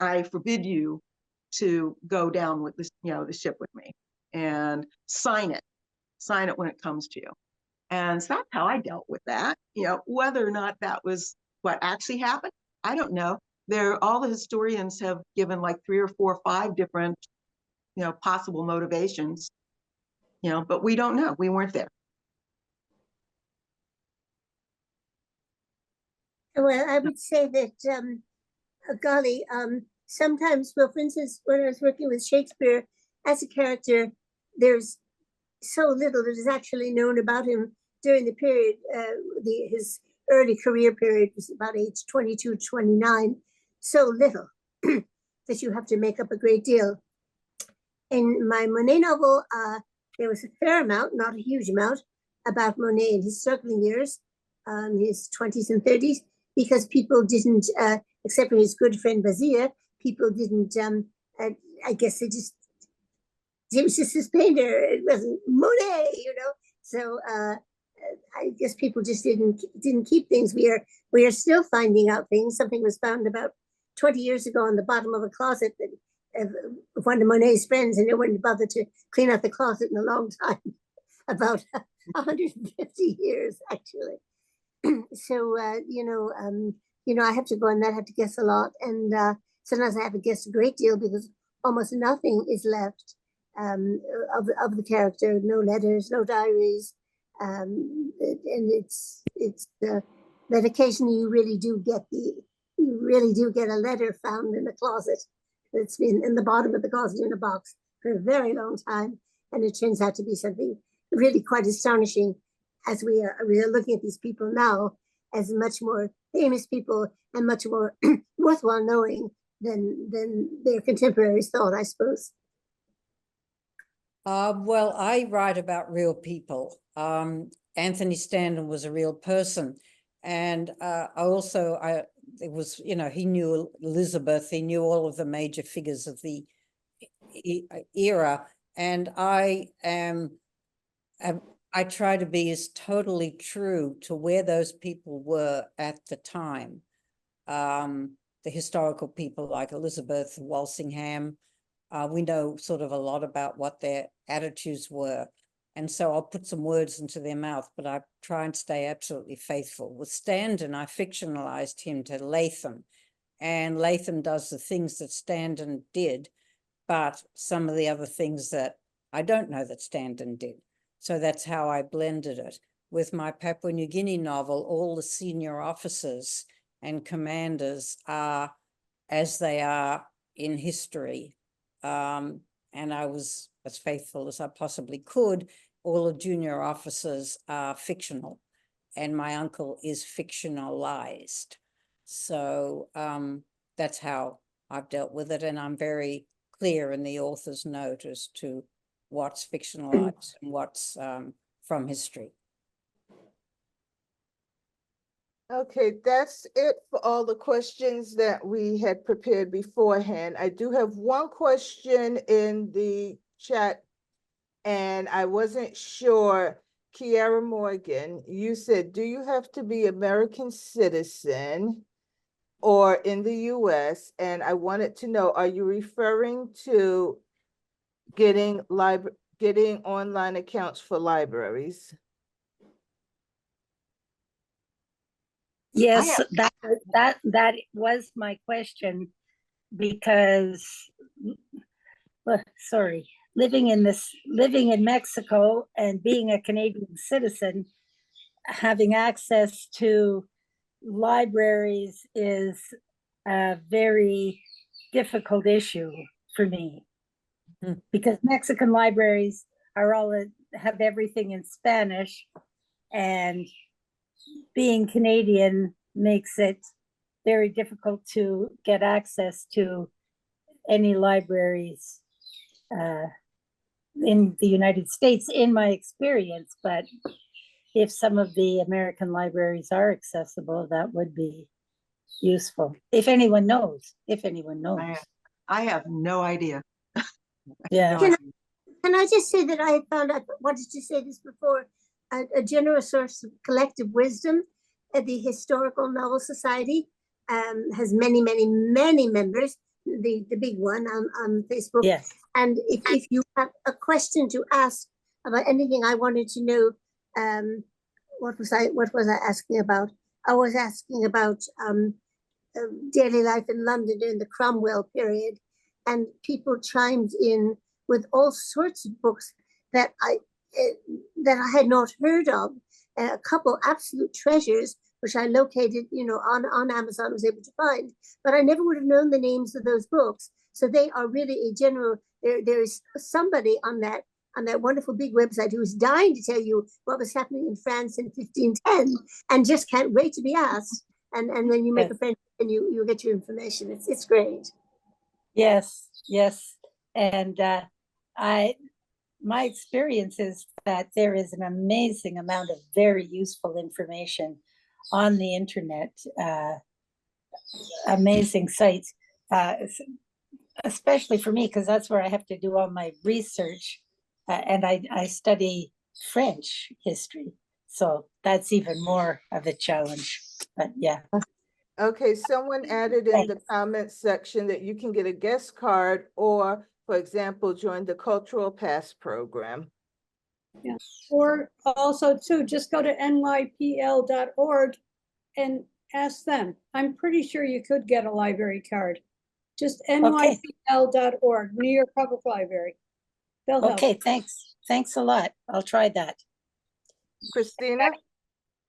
I forbid you to go down with this, the ship with me, and sign it when it comes to you. And so that's how I dealt with that. Whether or not that was what actually happened, I don't know. All the historians have given like 3 or 4 or 5 different, possible motivations, but we don't know. We weren't there. Well, I would say that, golly, sometimes, well, for instance, when I was working with Shakespeare as a character, there's so little that is actually known about him during the period, his early career period was about age 22, 29, so little that you have to make up a great deal. In my Monet novel, there was a fair amount, not a huge amount, about Monet in his struggling years, his 20s and 30s, because people didn't, except for his good friend Bazia, people didn't, I guess it was just his painter, it wasn't Monet, So I guess people just didn't keep things. We are still finding out things. Something was found about 20 years ago on the bottom of a closet that one of Monet's friends, and no one bothered to clean out the closet in a long time, about 150 years actually. So I have to go on that. I have to guess a lot, and sometimes I have to guess a great deal because almost nothing is left of the character. No letters, no diaries, and it's that occasionally you really do get a letter found in a closet that's been in the bottom of the closet in a box for a very long time, and it turns out to be something really quite astonishing. As we are looking at these people now as much more famous people and much more worthwhile knowing than their contemporaries thought, I suppose. Well, I write about real people. Anthony Standen was a real person. And it was, he knew Elizabeth, he knew all of the major figures of the era. And I try to be as totally true to where those people were at the time. The historical people like Elizabeth Walsingham, we know sort of a lot about what their attitudes were. And so I'll put some words into their mouth, but I try and stay absolutely faithful. With Standen, I fictionalized him to Latham, and Latham does the things that Standen did, but some of the other things that I don't know that Standen did. So that's how I blended it. With my Papua New Guinea novel, all the senior officers and commanders are as they are in history. And I was as faithful as I possibly could. All the junior officers are fictional, and my uncle is fictionalized. So that's how I've dealt with it. And I'm very clear in the author's note as to what's fictionalized and what's from history. Okay, that's it for all the questions that we had prepared beforehand. I do have one question in the chat, and I wasn't sure. Kiara Morgan, you said, do you have to be American citizen or in the US? And I wanted to know, are you referring to getting online accounts for libraries? Yes, that was my question, because living in Mexico and being a Canadian citizen, having access to libraries is a very difficult issue for me, because Mexican libraries have everything in Spanish, and being Canadian makes it very difficult to get access to any libraries in the United States, in my experience. But if some of the American libraries are accessible, that would be useful. If anyone knows. I have no idea. Yeah. Can I just say that I found out, wanted to say this before, a generous source of collective wisdom. The Historical Novel Society has many members, the big one on Facebook. Yes. And if you have a question to ask about anything, I wanted to know, what was I asking about? I was asking about daily life in London during the Cromwell period, and people chimed in with all sorts of books that I had not heard of. A couple absolute treasures which I located, on Amazon, was able to find. But I never would have known the names of those books. So they are really a general. There's somebody on that wonderful big website who is dying to tell you what was happening in France in 1510, and just can't wait to be asked. And then you make a friend and you get your information. It's great. Yes, yes. And my experience is that there is an amazing amount of very useful information on the internet, amazing sites, especially for me, because that's where I have to do all my research. And I study French history. So that's even more of a challenge. But yeah. Okay, someone added in the comments section that you can get a guest card or, for example, join the Cultural Pass program. Yeah. Or also too, just go to nypl.org and ask them. I'm pretty sure you could get a library card. Just nypl.org, New York Public Library. They'll help. Okay, thanks. Thanks a lot. I'll try that. Christina?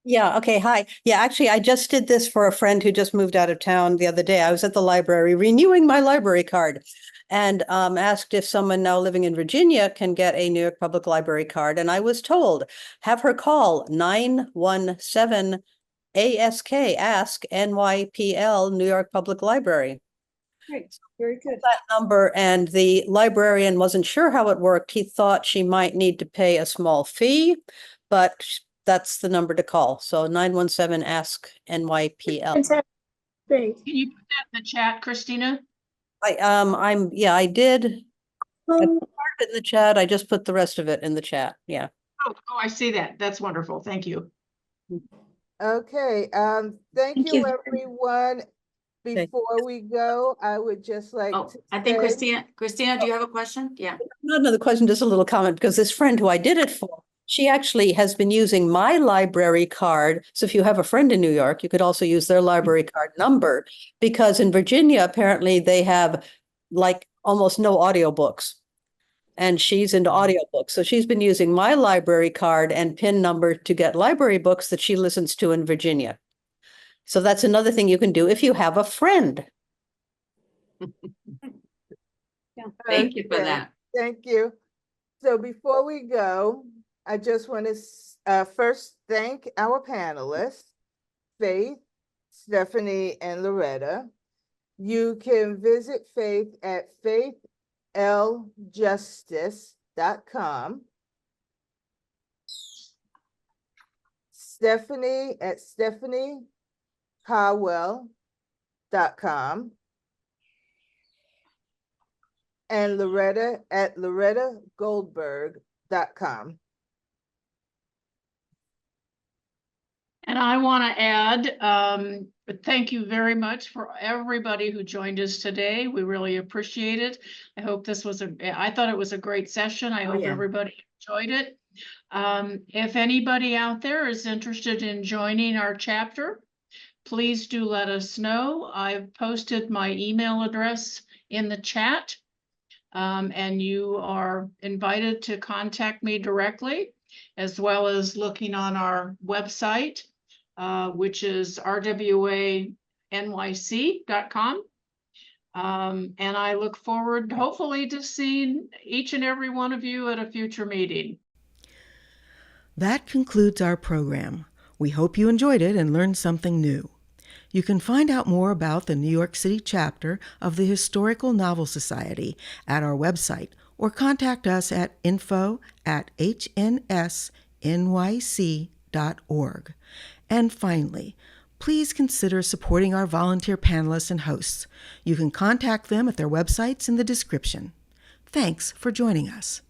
Yeah, okay, hi. Yeah, actually, I just did this for a friend who just moved out of town the other day. I was at the library renewing my library card and asked if someone now living in Virginia can get a New York Public Library card. And I was told, have her call 917 ASK, ask NYPL, New York Public Library. Great, very good. That number, and the librarian wasn't sure how it worked. He thought she might need to pay a small fee, but that's the number to call. So 917 ask NYPL. Can you put that in the chat, Christina? I did. I put part of it in the chat. I just put the rest of it in the chat. Yeah. Oh, I see that. That's wonderful. Thank you. Okay, thank you, everyone. Before we go, I would just like to I think say- Christina, do you have a question? Yeah. Not another question, just a little comment, because this friend who I did it for, she actually has been using my library card. So if you have a friend in New York, you could also use their library card number, because in Virginia, apparently they have like almost no audiobooks. And she's into audiobooks. So she's been using my library card and PIN number to get library books that she listens to in Virginia. So that's another thing you can do if you have a friend. Yeah. Thank you for that. Thank you. So before we go, I just want to first thank our panelists, Faith, Stephanie, and Loretta. You can visit Faith at faithljustice.com. Stephanie at stephaniecowell.com. And Loretta at lorettagoldberg.com. And I want to add, thank you very much for everybody who joined us today. We really appreciate it. I hope this was I thought it was a great session. I hope everybody enjoyed it. If anybody out there is interested in joining our chapter, please do let us know. I've posted my email address in the chat, and you are invited to contact me directly, as well as looking on our website, which is RWANYC.com. And I look forward, hopefully, to seeing each and every one of you at a future meeting. That concludes our program. We hope you enjoyed it and learned something new. You can find out more about the New York City chapter of the Historical Novel Society at our website, or contact us at info@hnsnyc.org. And finally, please consider supporting our volunteer panelists and hosts. You can contact them at their websites in the description. Thanks for joining us.